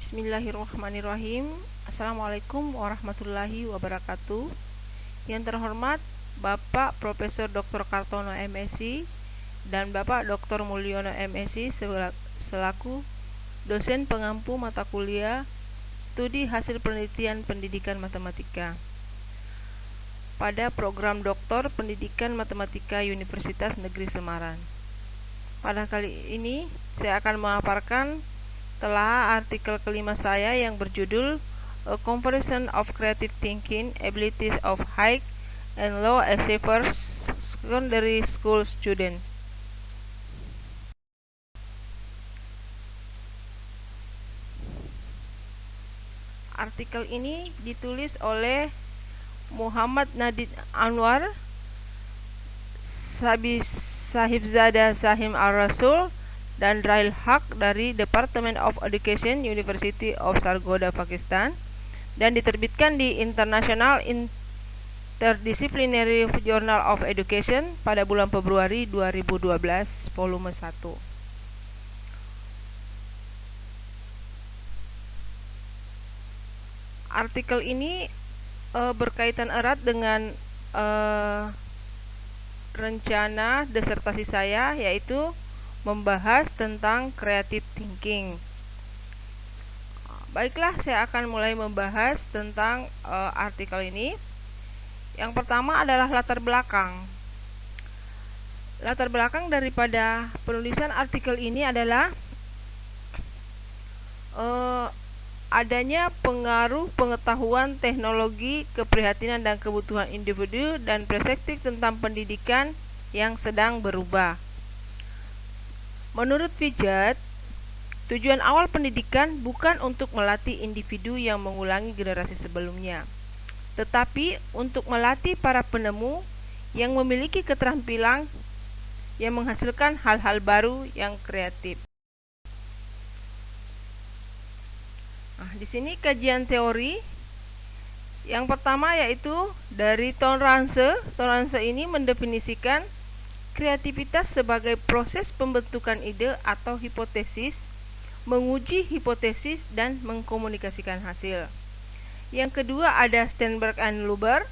Bismillahirrahmanirrahim. Assalamualaikum warahmatullahi wabarakatuh. Yang terhormat Bapak Profesor Dr. Kartono MSc dan Bapak Dr. Mulyono MSc selaku dosen pengampu mata kuliah studi hasil penelitian pendidikan matematika pada program Doktor Pendidikan Matematika Universitas Negeri Semarang. Pada kali ini saya akan memaparkan telah artikel kelima saya yang berjudul A Comparison of Creative Thinking Abilities of High and Low Achievers Secondary School Students. Artikel ini ditulis oleh Muhammad Nadid Anwar, Sahibzada Sahim Al-Rasul, dan Rail Haq dari Department of Education University of Sargodha, Pakistan, dan diterbitkan di International Interdisciplinary Journal of Education pada bulan Februari 2012, volume 1. Artikel ini berkaitan erat dengan rencana disertasi saya, yaitu membahas tentang creative thinking. Baiklah, saya akan mulai membahas tentang artikel ini. Yang pertama adalah latar belakang. Latar belakang daripada penulisan artikel ini adalah adanya pengaruh pengetahuan teknologi, keprihatinan dan kebutuhan individu, dan perspektif tentang pendidikan yang sedang berubah. Menurut Piaget, tujuan awal pendidikan bukan untuk melatih individu yang mengulangi generasi sebelumnya, tetapi untuk melatih para penemu yang memiliki keterampilan yang menghasilkan hal-hal baru yang kreatif. Nah, di sini kajian teori yang pertama yaitu dari Thorndike. Thorndike ini mendefinisikan kreativitas sebagai proses pembentukan ide atau hipotesis, menguji hipotesis, dan mengkomunikasikan hasil. Yang kedua ada Sternberg and Luber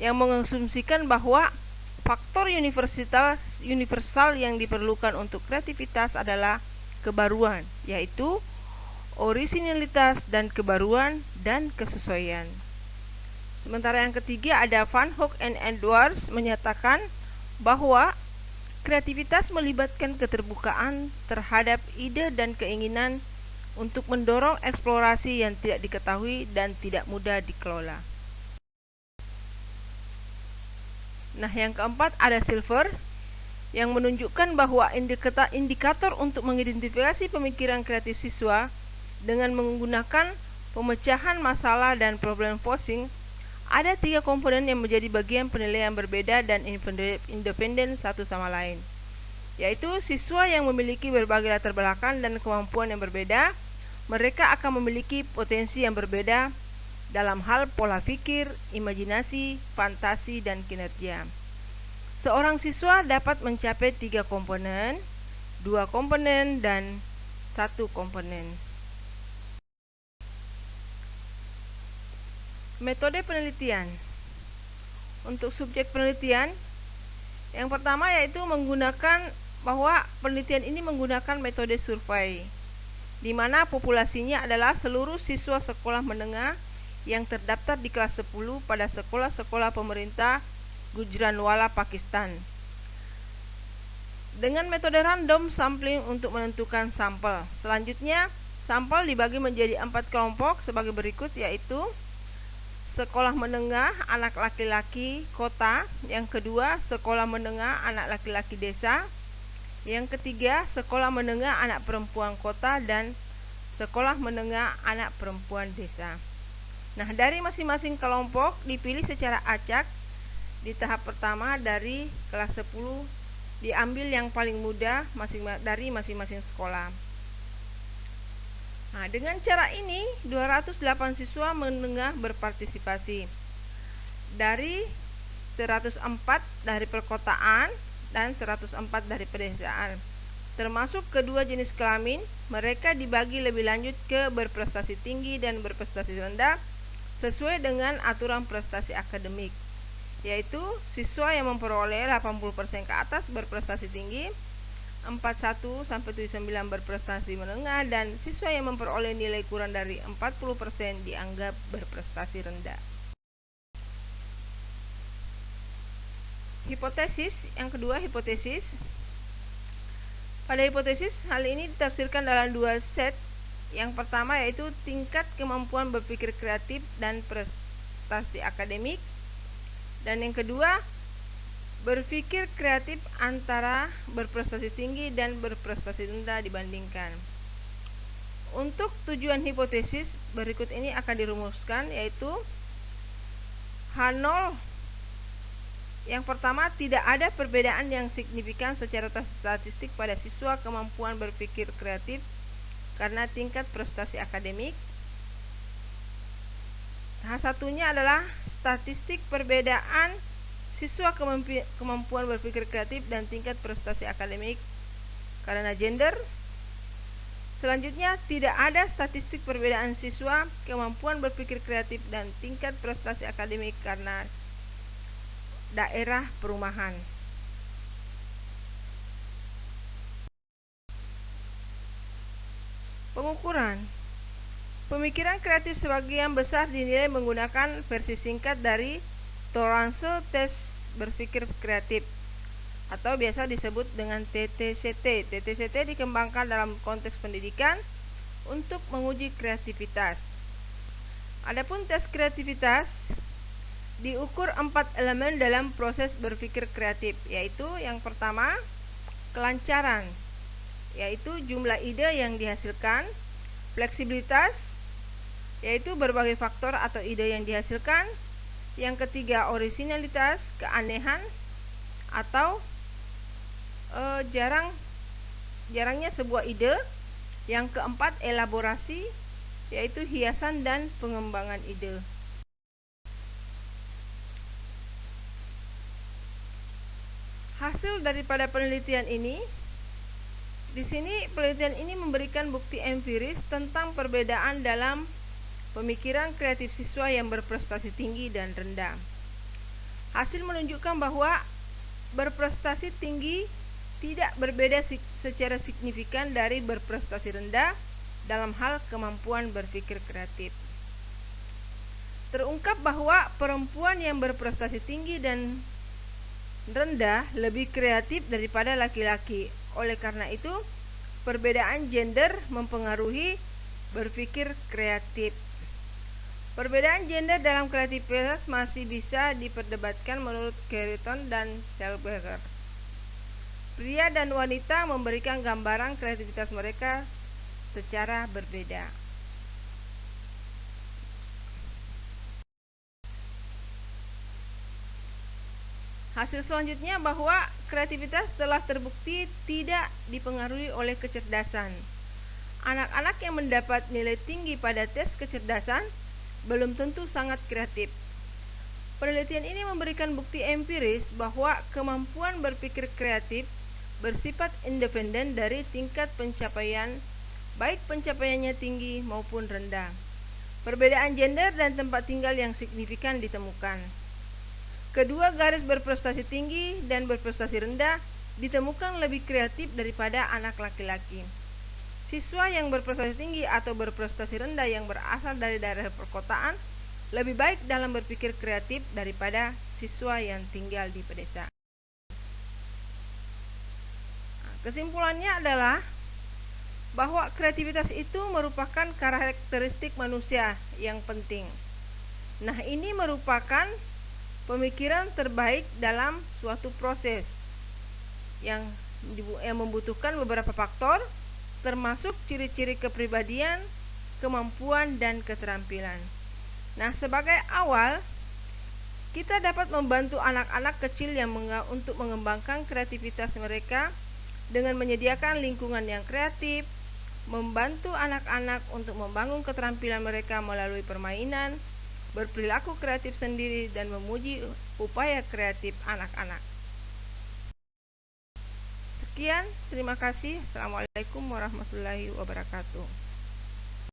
yang mengasumsikan bahwa faktor universal yang diperlukan untuk kreativitas adalah kebaruan, yaitu orisinalitas dan kebaruan dan kesesuaian. Sementara yang ketiga ada Van Hoek and Edwards menyatakan bahwa kreativitas melibatkan keterbukaan terhadap ide dan keinginan untuk mendorong eksplorasi yang tidak diketahui dan tidak mudah dikelola. Nah, yang keempat ada Silver yang menunjukkan bahwa indikator untuk mengidentifikasi pemikiran kreatif siswa dengan menggunakan pemecahan masalah dan problem posing. Ada 3 komponen yang menjadi bagian penilaian berbeda dan independen satu sama lain, yaitu siswa yang memiliki berbagai latar belakang dan kemampuan yang berbeda. Mereka akan memiliki potensi yang berbeda dalam hal pola pikir, imajinasi, fantasi, dan kinerja. Seorang siswa dapat mencapai 3 komponen, 2 komponen, dan 1 komponen. Metode penelitian. Untuk subjek penelitian, yang pertama yaitu menggunakan bahwa penelitian ini menggunakan metode survei, di mana populasinya adalah seluruh siswa sekolah menengah yang terdaftar di kelas 10 pada sekolah-sekolah pemerintah Gujranwala, Pakistan. Dengan metode random sampling untuk menentukan sampel. Selanjutnya, sampel dibagi menjadi 4 kelompok sebagai berikut, yaitu sekolah menengah anak laki-laki kota, yang kedua sekolah menengah anak laki-laki desa, yang ketiga sekolah menengah anak perempuan kota, dan sekolah menengah anak perempuan desa. Nah, dari masing-masing kelompok dipilih secara acak. Di tahap pertama dari kelas 10 diambil yang paling mudah dari masing-masing sekolah. Nah, dengan cara ini 208 siswa menengah berpartisipasi. Dari 104 dari perkotaan dan 104 dari pedesaan. termasuk kedua jenis kelamin, mereka dibagi lebih lanjut ke berprestasi tinggi dan berprestasi rendah sesuai dengan aturan prestasi akademik, yaitu siswa yang memperoleh 80% ke atas berprestasi tinggi, 41 sampai 79 berprestasi menengah, dan siswa yang memperoleh nilai kurang dari 40% dianggap berprestasi rendah. Hipotesis yang kedua, hipotesis. Pada hipotesis, hal ini ditafsirkan dalam dua set. Yang pertama yaitu tingkat kemampuan berpikir kreatif dan prestasi akademik, dan yang kedua berpikir kreatif antara berprestasi tinggi dan berprestasi rendah dibandingkan. Untuk tujuan hipotesis berikut ini akan dirumuskan, yaitu H0. Yang pertama, tidak ada perbedaan yang signifikan secara statistik pada siswa kemampuan berpikir kreatif karena tingkat prestasi akademik. H1-nya adalah statistik perbedaan siswa kemampuan berpikir kreatif dan tingkat prestasi akademik karena gender. Selanjutnya, tidak ada statistik perbedaan siswa kemampuan berpikir kreatif dan tingkat prestasi akademik karena daerah perumahan. Pengukuran. Pemikiran kreatif sebagian besar dinilai menggunakan versi singkat dari Thorance Test Berpikir Kreatif atau biasa disebut dengan TTCT. TTCT dikembangkan dalam konteks pendidikan untuk menguji kreativitas. Adapun tes kreativitas diukur 4 elemen dalam proses berpikir kreatif, yaitu yang pertama, kelancaran, yaitu jumlah ide yang dihasilkan; fleksibilitas, yaitu berbagai faktor atau ide yang dihasilkan; yang ketiga, orisinalitas, keanehan atau jarangnya sebuah ide; yang keempat, elaborasi, yaitu hiasan dan pengembangan ide. Hasil daripada penelitian ini, di sini penelitian ini memberikan bukti empiris tentang perbedaan dalam pemikiran kreatif siswa yang berprestasi tinggi dan rendah. Hasil menunjukkan bahwa berprestasi tinggi tidak berbeda secara signifikan dari berprestasi rendah dalam hal kemampuan berpikir kreatif. Terungkap bahwa perempuan yang berprestasi tinggi dan rendah lebih kreatif daripada laki-laki. Oleh karena itu, perbedaan gender mempengaruhi berpikir kreatif. Perbedaan gender dalam kreativitas masih bisa diperdebatkan menurut Carrington dan Selberger. Pria dan wanita memberikan gambaran kreativitas mereka secara berbeda. Hasil selanjutnya bahwa kreativitas telah terbukti tidak dipengaruhi oleh kecerdasan. Anak-anak yang mendapat nilai tinggi pada tes kecerdasan belum tentu sangat kreatif. Penelitian ini memberikan bukti empiris bahwa kemampuan berpikir kreatif bersifat independen dari tingkat pencapaian, baik pencapaiannya tinggi maupun rendah. Perbedaan gender dan tempat tinggal yang signifikan ditemukan. Kedua garis berprestasi tinggi dan berprestasi rendah ditemukan lebih kreatif daripada anak laki-laki. Siswa yang berprestasi tinggi atau berprestasi rendah yang berasal dari daerah perkotaan lebih baik dalam berpikir kreatif daripada siswa yang tinggal di pedesaan. Kesimpulannya adalah bahwa kreativitas itu merupakan karakteristik manusia yang penting. Nah, ini merupakan pemikiran terbaik dalam suatu proses yang membutuhkan beberapa faktor, termasuk ciri-ciri kepribadian, kemampuan, dan keterampilan. Nah, sebagai awal, kita dapat membantu anak-anak kecil untuk mengembangkan kreativitas mereka dengan menyediakan lingkungan yang kreatif, membantu anak-anak untuk membangun keterampilan mereka melalui permainan, berperilaku kreatif sendiri, dan memuji upaya kreatif anak-anak. Sekian, terima kasih. Assalamualaikum warahmatullahi wabarakatuh.